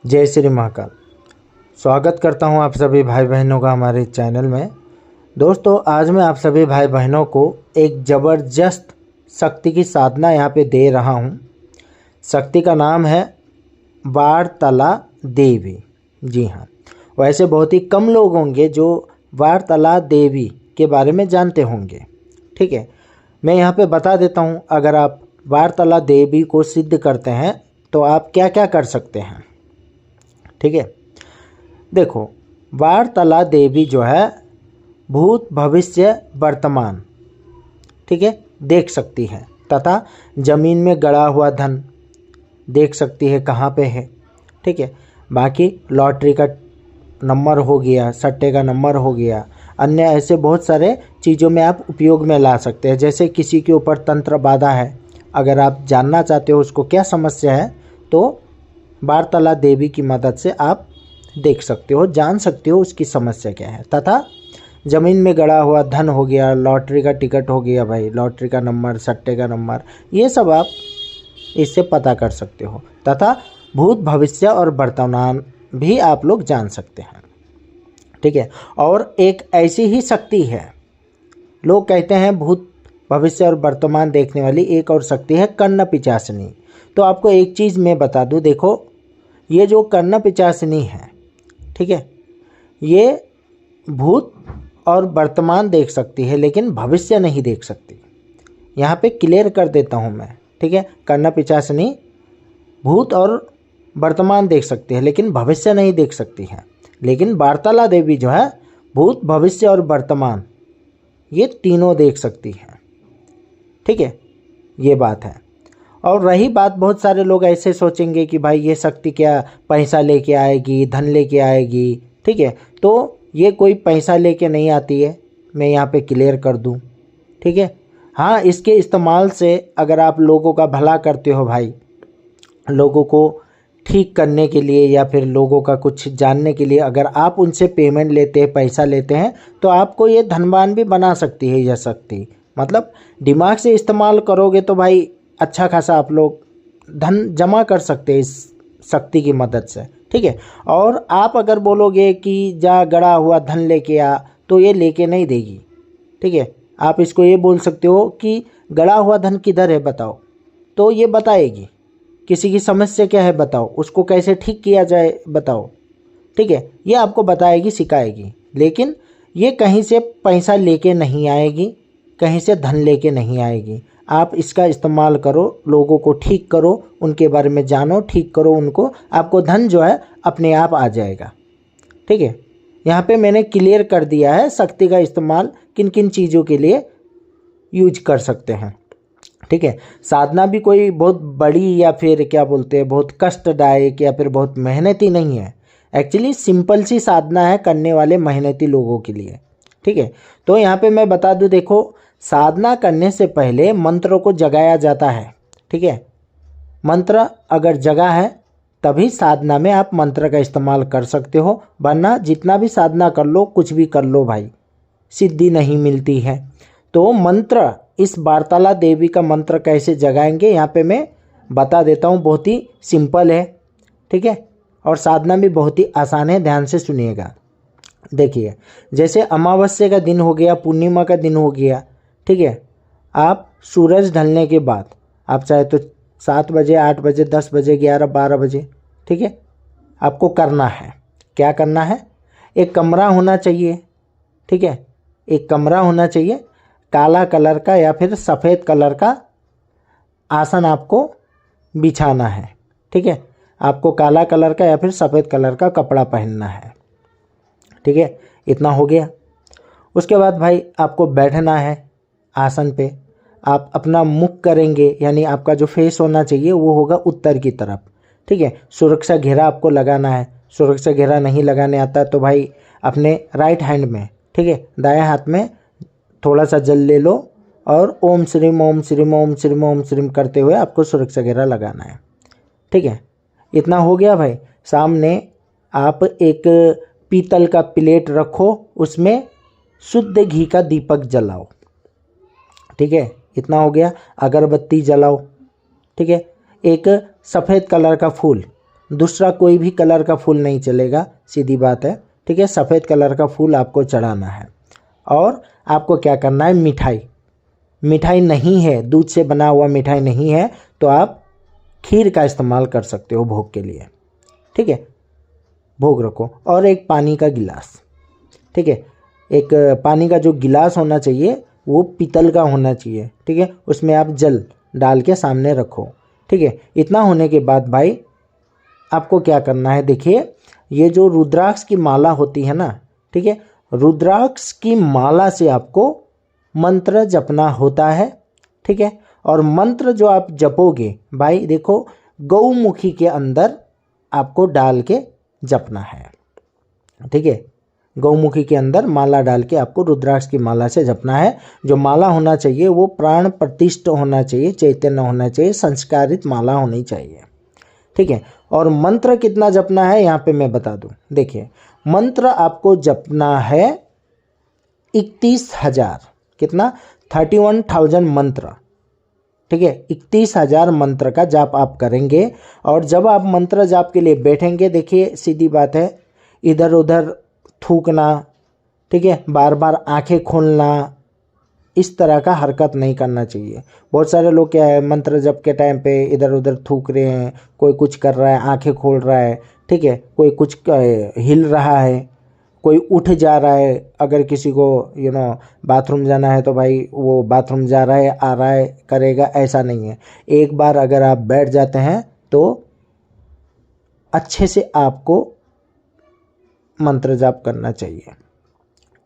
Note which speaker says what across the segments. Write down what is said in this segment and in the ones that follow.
Speaker 1: जय श्री महाकाल। स्वागत करता हूं आप सभी भाई बहनों का हमारे चैनल में। दोस्तों, आज मैं आप सभी भाई बहनों को एक ज़बरदस्त शक्ति की साधना यहाँ पे दे रहा हूं। शक्ति का नाम है वारतला देवी। जी हाँ, वैसे बहुत ही कम लोग होंगे जो वारतला देवी के बारे में जानते होंगे। ठीक है, मैं यहाँ पे बता देता हूँ। अगर आप वारतला देवी को सिद्ध करते हैं तो आप क्या क्या कर सकते हैं। ठीक है, देखो, वारतला देवी जो है भूत भविष्य वर्तमान, ठीक है, देख सकती है तथा जमीन में गड़ा हुआ धन देख सकती है कहाँ पे है। ठीक है, बाकी लॉटरी का नंबर हो गया, सट्टे का नंबर हो गया, अन्य ऐसे बहुत सारे चीज़ों में आप उपयोग में ला सकते हैं। जैसे किसी के ऊपर तंत्र बाधा है, अगर आप जानना चाहते हो उसको क्या समस्या है, तो वारतला देवी की मदद से आप देख सकते हो, जान सकते हो उसकी समस्या क्या है। तथा ज़मीन में गड़ा हुआ धन हो गया, लॉटरी का टिकट हो गया भाई, लॉटरी का नंबर, सट्टे का नंबर, ये सब आप इससे पता कर सकते हो। तथा भूत भविष्य और वर्तमान भी आप लोग जान सकते हैं। ठीक है, और एक ऐसी ही शक्ति है, लोग कहते हैं भूत भविष्य और वर्तमान देखने वाली एक और शक्ति है कर्ण पिचासिनी। तो आपको एक चीज़ मैं बता दूं, देखो, ये जो कर्ण पिचासिनी है, ठीक है, ये भूत और वर्तमान देख सकती है लेकिन भविष्य नहीं देख सकती। यहाँ पे क्लियर कर देता हूँ मैं। ठीक है, कर्ण पिचासिनी भूत और वर्तमान देख सकती है लेकिन भविष्य नहीं देख सकती है। लेकिन वारतला देवी जो है भूत भविष्य और वर्तमान ये तीनों देख सकती है। ठीक है, ये बात है। और रही बात, बहुत सारे लोग ऐसे सोचेंगे कि भाई ये शक्ति क्या पैसा लेके आएगी, धन लेके आएगी। ठीक है, तो ये कोई पैसा लेके नहीं आती है, मैं यहाँ पे क्लियर कर दूँ। ठीक है, हाँ, इसके इस्तेमाल से अगर आप लोगों का भला करते हो भाई, लोगों को ठीक करने के लिए या फिर लोगों का कुछ जानने के लिए अगर आप उनसे पेमेंट लेते हैं, पैसा लेते हैं, तो आपको ये धनवान भी बना सकती है यह शक्ति। मतलब दिमाग से इस्तेमाल करोगे तो भाई अच्छा खासा आप लोग धन जमा कर सकते हैं इस शक्ति की मदद से। ठीक है, और आप अगर बोलोगे कि जा गड़ा हुआ धन लेके आ, तो ये लेके नहीं देगी। ठीक है, आप इसको ये बोल सकते हो कि गड़ा हुआ धन किधर है बताओ, तो ये बताएगी। किसी की समस्या क्या है बताओ, उसको कैसे ठीक किया जाए बताओ। ठीक है, ये आपको बताएगी, सिखाएगी। लेकिन ये कहीं से पैसा लेके नहीं आएगी, कहीं से धन लेके नहीं आएगी। आप इसका इस्तेमाल करो, लोगों को ठीक करो, उनके बारे में जानो, ठीक करो उनको, आपको धन जो है अपने आप आ जाएगा। ठीक है, यहाँ पे मैंने क्लियर कर दिया है शक्ति का इस्तेमाल किन किन चीज़ों के लिए यूज कर सकते हैं। ठीक है, साधना भी कोई बहुत बड़ी या फिर क्या बोलते हैं बहुत कष्टदायक या फिर बहुत मेहनती नहीं है। एक्चुअली सिंपल सी साधना है करने वाले मेहनती लोगों के लिए। ठीक है, तो यहाँ पे मैं बता दूं, देखो, साधना करने से पहले मंत्र को जगाया जाता है। ठीक है, मंत्र अगर जगा है तभी साधना में आप मंत्र का इस्तेमाल कर सकते हो, वरना जितना भी साधना कर लो, कुछ भी कर लो भाई, सिद्धि नहीं मिलती है। तो मंत्र, इस वारतला देवी का मंत्र कैसे जगाएंगे यहाँ पे मैं बता देता हूँ। बहुत ही सिंपल है। ठीक है, और साधना भी बहुत ही आसान है, ध्यान से सुनिएगा। देखिए, जैसे अमावस्या का दिन हो गया, पूर्णिमा का दिन हो गया। ठीक है, आप सूरज ढलने के बाद आप चाहे तो 7 बजे, 8 बजे, 10 बजे, 11, 12 बजे, ठीक है, आपको करना है। क्या करना है, एक कमरा होना चाहिए। ठीक है, एक कमरा होना चाहिए, काला कलर का या फिर सफ़ेद कलर का आसन आपको बिछाना है। ठीक है, आपको काला कलर का या फिर सफ़ेद कलर का कपड़ा पहनना है। ठीक है, इतना हो गया। उसके बाद भाई आपको बैठना है आसन पे। आप अपना मुख करेंगे, यानी आपका जो फेस होना चाहिए वो होगा उत्तर की तरफ। ठीक है, सुरक्षा घेरा आपको लगाना है। सुरक्षा घेरा नहीं लगाने आता तो भाई अपने राइट हैंड में, ठीक है, दाएं हाथ में थोड़ा सा जल ले लो और ओम श्रीम ओम श्रीम ओम श्रीम ओम श्रीम करते हुए आपको सुरक्षा घेरा लगाना है। ठीक है, इतना हो गया भाई। सामने आप एक पीतल का प्लेट रखो, उसमें शुद्ध घी का दीपक जलाओ। ठीक है, इतना हो गया। अगरबत्ती जलाओ। ठीक है, एक सफ़ेद कलर का फूल दूसरा कोई भी कलर का फूल नहीं चलेगा, सीधी बात है। ठीक है, सफ़ेद कलर का फूल आपको चढ़ाना है। और आपको क्या करना है, मिठाई नहीं है, दूध से बना हुआ मिठाई नहीं है तो आप खीर का इस्तेमाल कर सकते हो भोग के लिए। ठीक है, भोग रखो। और एक पानी का गिलास। ठीक है, एक पानी का जो गिलास होना चाहिए वो पीतल का होना चाहिए। ठीक है, उसमें आप जल डाल के सामने रखो। ठीक है, इतना होने के बाद भाई आपको क्या करना है, देखिए ये जो रुद्राक्ष की माला होती है ना, ठीक है, रुद्राक्ष की माला से आपको मंत्र जपना होता है। ठीक है, और मंत्र जो आप जपोगे भाई देखो, गौमुखी के अंदर आपको डाल के जपना है। ठीक है, गौमुखी के अंदर माला डाल के आपको रुद्राक्ष की माला से जपना है। जो माला होना चाहिए वो प्राण प्रतिष्ठ होना चाहिए, चैतन्य होना चाहिए, संस्कारित माला होनी चाहिए। ठीक है, और मंत्र कितना जपना है यहाँ पे मैं बता दूं। देखिए, मंत्र आपको जपना है 31,000, कितना, 31,000 मंत्र। ठीक है, 31,000 मंत्र का जाप आप करेंगे। और जब आप मंत्र जाप के लिए बैठेंगे, देखिए सीधी बात है, इधर उधर थूकना, ठीक है, बार बार आंखें खोलना, इस तरह का हरकत नहीं करना चाहिए। बहुत सारे लोग क्या है, मंत्र जप के टाइम पे इधर उधर थूक रहे हैं, कोई कुछ कर रहा है, आंखें खोल रहा है, ठीक है, कोई कुछ हिल रहा है, कोई उठ जा रहा है। अगर किसी को बाथरूम जाना है तो भाई वो बाथरूम जा रहा है, आ रहा है, करेगा, ऐसा नहीं है। एक बार अगर आप बैठ जाते हैं तो अच्छे से आपको मंत्र जाप करना चाहिए।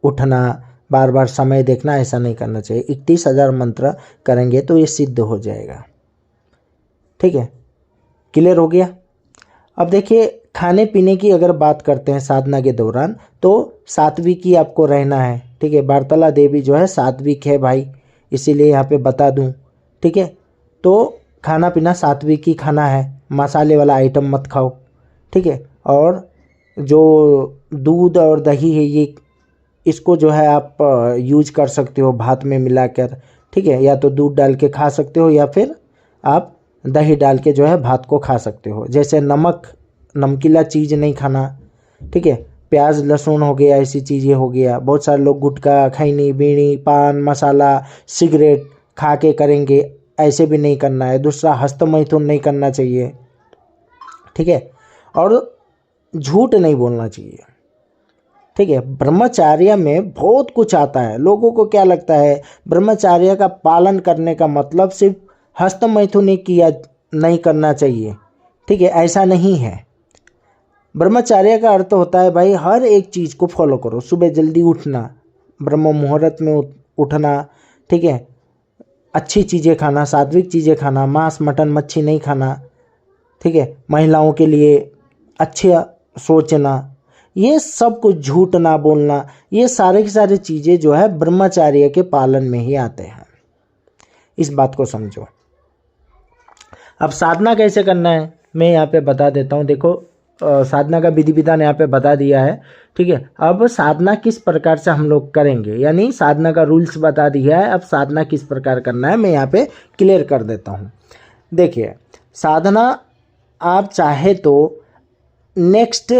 Speaker 1: उठना, बार बार समय देखना, ऐसा नहीं करना चाहिए। 31,000 मंत्र करेंगे तो ये सिद्ध हो जाएगा। ठीक है, क्लियर हो गया। अब देखिए, खाने पीने की अगर बात करते हैं साधना के दौरान, तो सात्विक ही आपको रहना है। ठीक है, वार्तला देवी जो है सात्विक है भाई, इसीलिए यहाँ पे बता दूँ। ठीक है, तो खाना पीना सात्विक ही खाना है, मसाले वाला आइटम मत खाओ। ठीक है, और जो दूध और दही है ये, इसको जो है आप यूज कर सकते हो भात में मिलाकर। ठीक है, या तो दूध डाल के खा सकते हो या फिर आप दही डाल के जो है भात को खा सकते हो। जैसे नमकीला चीज़ नहीं खाना। ठीक है, प्याज लहसुन हो गया, ऐसी चीज़ें हो गया। बहुत सारे लोग गुटखा, खैनी, बीड़ी, पान मसाला, सिगरेट खा के करेंगे, ऐसे भी नहीं करना है। दूसरा, हस्तमैथुन नहीं करना चाहिए। ठीक है, और झूठ नहीं बोलना चाहिए। ठीक है, ब्रह्मचर्य में बहुत कुछ आता है। लोगों को क्या लगता है, ब्रह्मचर्य का पालन करने का मतलब सिर्फ हस्तमैथुन किया नहीं करना चाहिए। ठीक है, ऐसा नहीं है। ब्रह्मचर्य का अर्थ होता है भाई हर एक चीज़ को फॉलो करो। सुबह जल्दी उठना, ब्रह्म मुहूर्त में उठना। ठीक है, अच्छी चीज़ें खाना, सात्विक चीज़ें खाना, मांस मटन मच्छी नहीं खाना। ठीक है, महिलाओं के लिए अच्छे सोचना, ये सब कुछ, झूठ ना बोलना, ये सारे की सारी चीज़ें जो है ब्रह्मचर्य के पालन में ही आते हैं। इस बात को समझो। अब साधना कैसे करना है मैं यहाँ पे बता देता हूँ। देखो, साधना का विधि विधान यहाँ पे बता दिया है। ठीक है, अब साधना किस प्रकार से हम लोग करेंगे, यानी साधना का रूल्स बता दिया है। अब साधना किस प्रकार करना है मैं यहाँ पे क्लियर कर देता हूँ। देखिए, साधना आप चाहे तो नेक्स्ट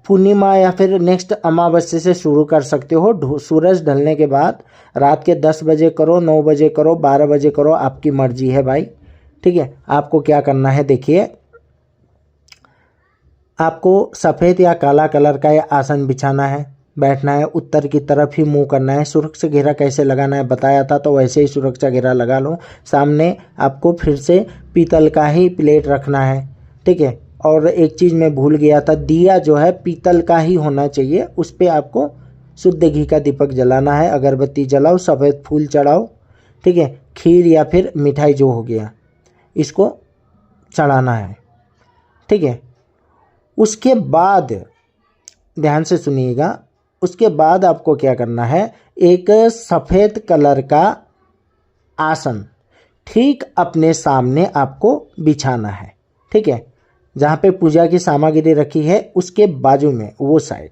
Speaker 1: पूर्णिमा या फिर नेक्स्ट अमावस्या से शुरू कर सकते हो। सूरज ढलने के बाद रात के 10 बजे करो, 9 बजे करो, 12 बजे करो, आपकी मर्जी है भाई। ठीक है, आपको क्या करना है, देखिए आपको सफ़ेद या काला कलर का आसन बिछाना है, बैठना है, उत्तर की तरफ ही मुंह करना है। सुरक्षा घेरा कैसे लगाना है बताया था, तो वैसे ही सुरक्षा घेरा लगा लो। सामने आपको फिर से पीतल का ही प्लेट रखना है। ठीक है, और एक चीज़ मैं भूल गया था, दिया जो है पीतल का ही होना चाहिए। उस पर आपको शुद्ध घी का दीपक जलाना है, अगरबत्ती जलाओ, सफ़ेद फूल चढ़ाओ। ठीक है, खीर या फिर मिठाई जो हो गया इसको चढ़ाना है। ठीक है, उसके बाद ध्यान से सुनिएगा, उसके बाद आपको क्या करना है, एक सफ़ेद कलर का आसन ठीक अपने सामने आपको बिछाना है। ठीक है, जहाँ पे पूजा की सामग्री रखी है उसके बाजू में वो साइड।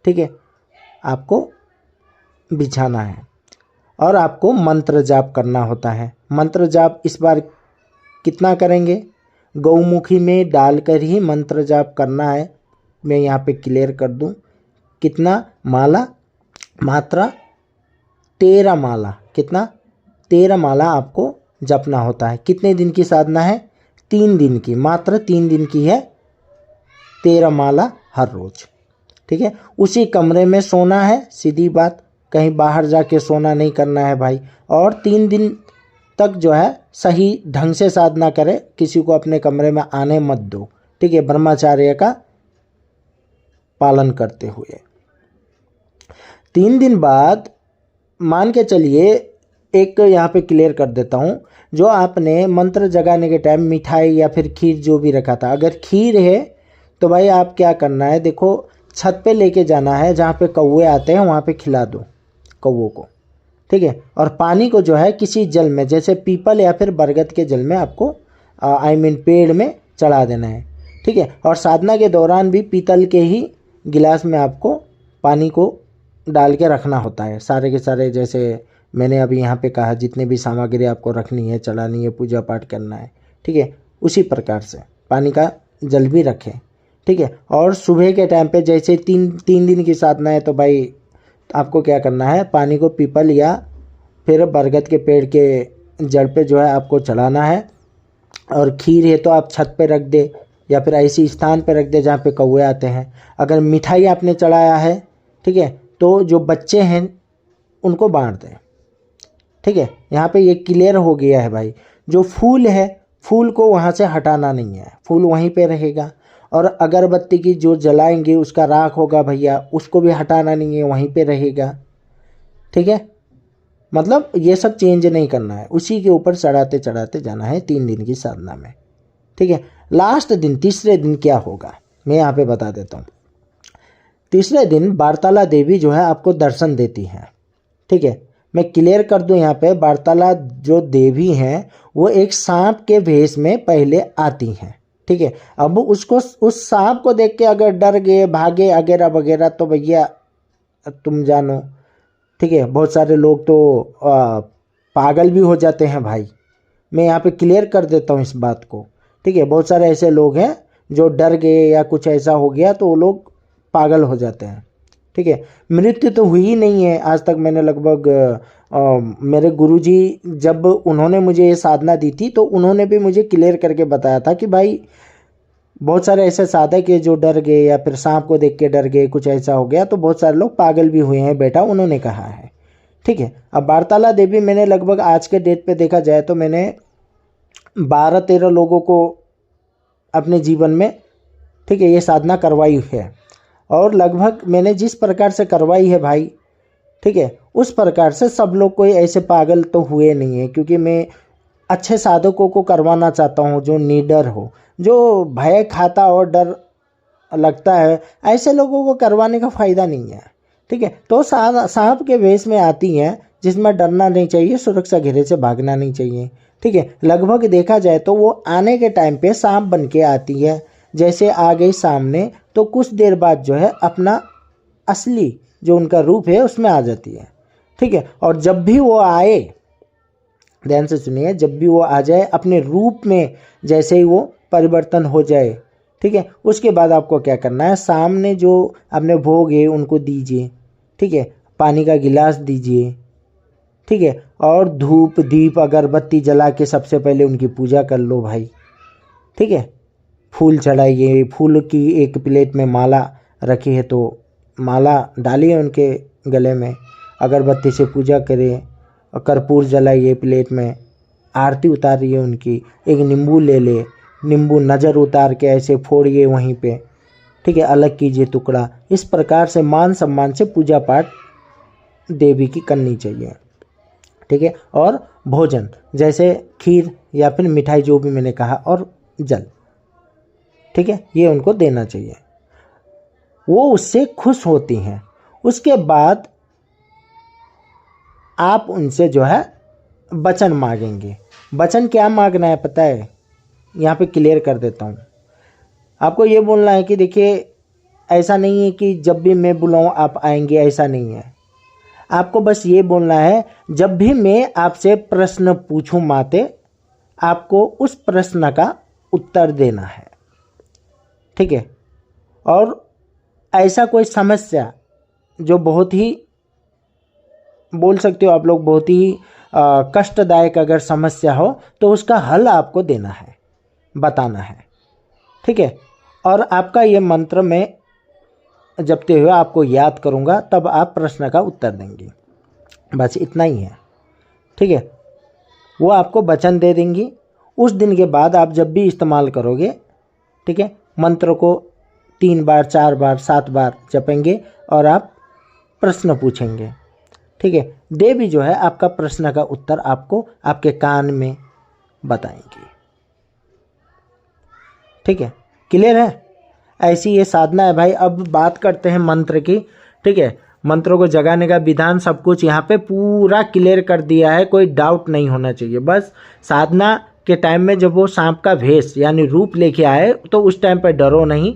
Speaker 1: ठीक है, आपको बिछाना है और आपको मंत्र जाप करना होता है। मंत्र जाप इस बार कितना करेंगे, गौमुखी में डालकर ही मंत्र जाप करना है। मैं यहाँ पे क्लियर कर दूँ, कितना माला, मात्रा 13 माला, कितना 13 माला आपको जपना होता है। कितने दिन की साधना है? 3 दिन की, मात्र 3 दिन की है, 13 माला हर रोज। ठीक है, उसी कमरे में सोना है, सीधी बात, कहीं बाहर जाके सोना नहीं करना है भाई। और 3 दिन तक जो है सही ढंग से साधना करें, किसी को अपने कमरे में आने मत दो। ठीक है, ब्रह्मचार्य का पालन करते हुए। 3 दिन बाद मान के चलिए, एक यहाँ पे क्लियर कर देता हूँ, जो आपने मंत्र जगाने के टाइम मिठाई या फिर खीर जो भी रखा था, अगर खीर है तो भाई आप क्या करना है, देखो छत पे लेके जाना है, जहाँ पे कौवे आते हैं वहाँ पे खिला दो कौवों को। ठीक है, और पानी को जो है किसी जल में, जैसे पीपल या फिर बरगद के जल में आपको पेड़ में चढ़ा देना है। ठीक है, और साधना के दौरान भी पीतल के ही गिलास में आपको पानी को डाल के रखना होता है, सारे के सारे, जैसे मैंने अभी यहाँ पे कहा जितने भी सामग्री आपको रखनी है, चढ़ानी है, पूजा पाठ करना है। ठीक है, उसी प्रकार से पानी का जल भी रखें। ठीक है, और सुबह के टाइम पे जैसे तीन दिन की साधना है, तो भाई आपको क्या करना है, पानी को पीपल या फिर बरगद के पेड़ के जड़ पे जो है आपको चढ़ाना है। और खीर है तो आप छत पे रख दे या फिर ऐसी स्थान पे रख दे जहाँ पे कौवे आते हैं। अगर मिठाई आपने चढ़ाया है, ठीक है, तो जो बच्चे हैं उनको बांट दें। ठीक है, यहाँ पे ये क्लियर हो गया है भाई। जो फूल है, फूल को वहाँ से हटाना नहीं है, फूल वहीं पे रहेगा। और अगरबत्ती की जो जलाएंगे उसका राख होगा भैया, उसको भी हटाना नहीं है, वहीं पे रहेगा। ठीक है, मतलब ये सब चेंज नहीं करना है, उसी के ऊपर चढ़ाते चढ़ाते जाना है 3 दिन की साधना में। ठीक है, लास्ट दिन, तीसरे दिन क्या होगा मैं यहाँ पे बता देता हूँ। तीसरे दिन वार्ताला देवी जो है आपको दर्शन देती हैं। ठीक है, मैं क्लियर कर दूं, यहाँ पे वार्ताला जो देवी हैं वो एक सांप के भेष में पहले आती हैं। ठीक है, अब उसको, उस सांप को देख के अगर डर गए, भागे वगैरह वगैरह, तो भैया तुम जानो। ठीक है, बहुत सारे लोग तो पागल भी हो जाते हैं भाई, मैं यहाँ पे क्लियर कर देता हूँ इस बात को। ठीक है, बहुत सारे ऐसे लोग हैं जो डर गए या कुछ ऐसा हो गया तो वो लोग पागल हो जाते हैं। ठीक है, मृत्यु तो हुई ही नहीं है आज तक। मैंने लगभग मेरे गुरुजी जब उन्होंने मुझे ये साधना दी थी तो उन्होंने भी मुझे क्लियर करके बताया था कि भाई बहुत सारे ऐसे साधक है जो डर गए या फिर सांप को देख के डर गए, कुछ ऐसा हो गया तो बहुत सारे लोग पागल भी हुए हैं बेटा, उन्होंने कहा है। ठीक है, अब वार्ताला देवी मैंने लगभग आज के डेट पे देखा जाए तो मैंने 12-13 लोगों को अपने जीवन में, ठीक है, ये साधना करवाई है। और लगभग मैंने जिस प्रकार से करवाई है भाई, ठीक है, उस प्रकार से सब लोग कोई ऐसे पागल तो हुए नहीं है, क्योंकि मैं अच्छे साधकों को करवाना चाहता हूँ जो निडर हो, जो भय खाता और डर लगता है, ऐसे लोगों को करवाने का फ़ायदा नहीं है। ठीक है, तो सांप के वेश में आती हैं जिसमें डरना नहीं चाहिए, सुरक्षा घेरे से भागना नहीं चाहिए। ठीक है, लगभग देखा जाए तो वो आने के टाइम पे सांप बन के आती है, जैसे आ गई सामने तो कुछ देर बाद जो है अपना असली जो उनका रूप है उसमें आ जाती है। ठीक है, और जब भी वो आए, ध्यान से सुनिए, जब भी वो आ जाए अपने रूप में, जैसे ही वो परिवर्तन हो जाए, ठीक है, उसके बाद आपको क्या करना है, सामने जो अपने भोग है उनको दीजिए। ठीक है, पानी का गिलास दीजिए। ठीक है, और धूप दीप अगरबत्ती जला के सबसे पहले उनकी पूजा कर लो भाई। ठीक है, फूल चढ़ाइए, फूल की एक प्लेट में माला रखी है तो माला डालिए उनके गले में, अगरबत्ती से पूजा करें, और कर्पूर जलाइए प्लेट में, आरती उतारिए उनकी, एक नींबू ले ले, नींबू नज़र उतार के ऐसे फोड़िए वहीं पे। ठीक है, अलग कीजिए टुकड़ा। इस प्रकार से मान सम्मान से पूजा पाठ देवी की करनी चाहिए। ठीक है, और भोजन जैसे खीर या फिर मिठाई जो भी मैंने कहा, और जल, ठीक है, ये उनको देना चाहिए, वो उससे खुश होती हैं। उसके बाद आप उनसे जो है वचन मांगेंगे। वचन क्या मांगना है पता है, यहाँ पे क्लियर कर देता हूँ। आपको ये बोलना है कि देखिए, ऐसा नहीं है कि जब भी मैं बुलाऊँ आप आएंगे, ऐसा नहीं है। आपको बस ये बोलना है, जब भी मैं आपसे प्रश्न पूछूं माते, आपको उस प्रश्न का उत्तर देना है, ठीक है। और ऐसा कोई समस्या जो बहुत ही, बोल सकते हो आप लोग, बहुत ही कष्टदायक अगर समस्या हो तो उसका हल आपको देना है, बताना है, ठीक है। और आपका ये मंत्र मैं जपते हुए आपको याद करूँगा, तब आप प्रश्न का उत्तर देंगी, बस इतना ही है, ठीक है। वो आपको वचन दे देंगी। उस दिन के बाद आप जब भी इस्तेमाल करोगे, ठीक है, मंत्र को 3 बार 4 बार 7 बार जपेंगे और आप प्रश्न पूछेंगे, ठीक है। देवी जो है आपका प्रश्न का उत्तर आपको आपके कान में बताएंगी, ठीक है। क्लियर है? ऐसी ये साधना है भाई। अब बात करते हैं मंत्र की, ठीक है। मंत्रों को जगाने का विधान सब कुछ यहाँ पे पूरा क्लियर कर दिया है, कोई डाउट नहीं होना चाहिए। बस साधना के टाइम में जब वो सांप का भेष यानी रूप लेके आए तो उस टाइम पे डरो नहीं,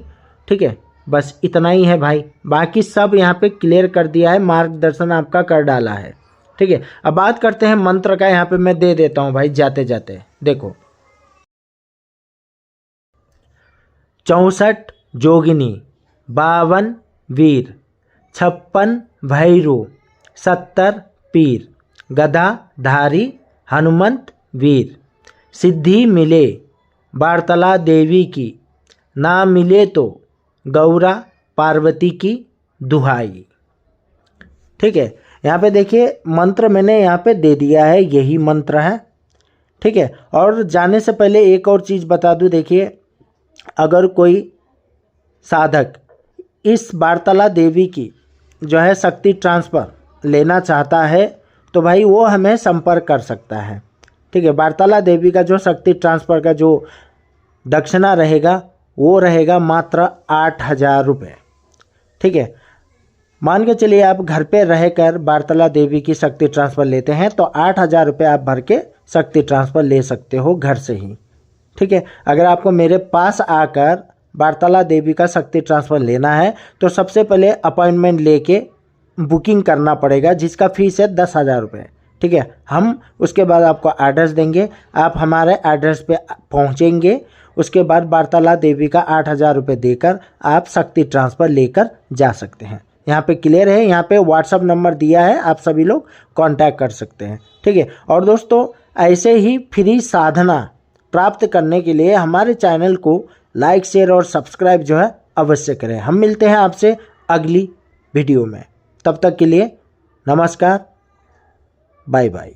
Speaker 1: ठीक है। बस इतना ही है भाई, बाकी सब यहाँ पे क्लियर कर दिया है, मार्गदर्शन आपका कर डाला है, ठीक है। अब बात करते हैं मंत्र का। यहाँ पे मैं दे देता हूँ भाई जाते जाते, देखो। 64 जोगिनी, 52 वीर, 56 भैरू, 70 पीर, गदा धारी हनुमंत वीर। सिद्धि मिले वार्तला देवी की, ना मिले तो गौरा पार्वती की दुहाई, ठीक है। यहाँ पे देखिए मंत्र मैंने यहाँ पे दे दिया है, यही मंत्र है, ठीक है। और जाने से पहले एक और चीज़ बता दूँ, देखिए अगर कोई साधक इस वार्तला देवी की जो है शक्ति ट्रांसफ़र लेना चाहता है तो भाई वो हमें संपर्क कर सकता है, ठीक है। वार्तला देवी का जो शक्ति ट्रांसफ़र का जो दक्षिणा रहेगा वो रहेगा मात्र 8,000 रुपये, ठीक है। मान के चलिए आप घर पे रहकर वार्तला देवी की शक्ति ट्रांसफ़र लेते हैं तो 8,000 रुपये आप भर के शक्ति ट्रांसफ़र ले सकते हो घर से ही, ठीक है। अगर आपको मेरे पास आकर वार्तला देवी का शक्ति ट्रांसफ़र लेना है तो सबसे पहले अपॉइंटमेंट लेके बुकिंग करना पड़ेगा, जिसका फीस है 10,000 रुपये, ठीक है। हम उसके बाद आपको एड्रेस देंगे, आप हमारे एड्रेस पे पहुंचेंगे, उसके बाद वार्तला देवी का 8,000 रुपये देकर आप शक्ति ट्रांसफ़र लेकर जा सकते हैं। यहाँ पे क्लियर है, यहाँ पे व्हाट्सअप नंबर दिया है, आप सभी लोग कांटेक्ट कर सकते हैं, ठीक है। और दोस्तों ऐसे ही फ्री साधना प्राप्त करने के लिए हमारे चैनल को लाइक शेयर और सब्सक्राइब जो है अवश्य करें। हम मिलते हैं आपसे अगली वीडियो में, तब तक के लिए नमस्कार, बाय बाय।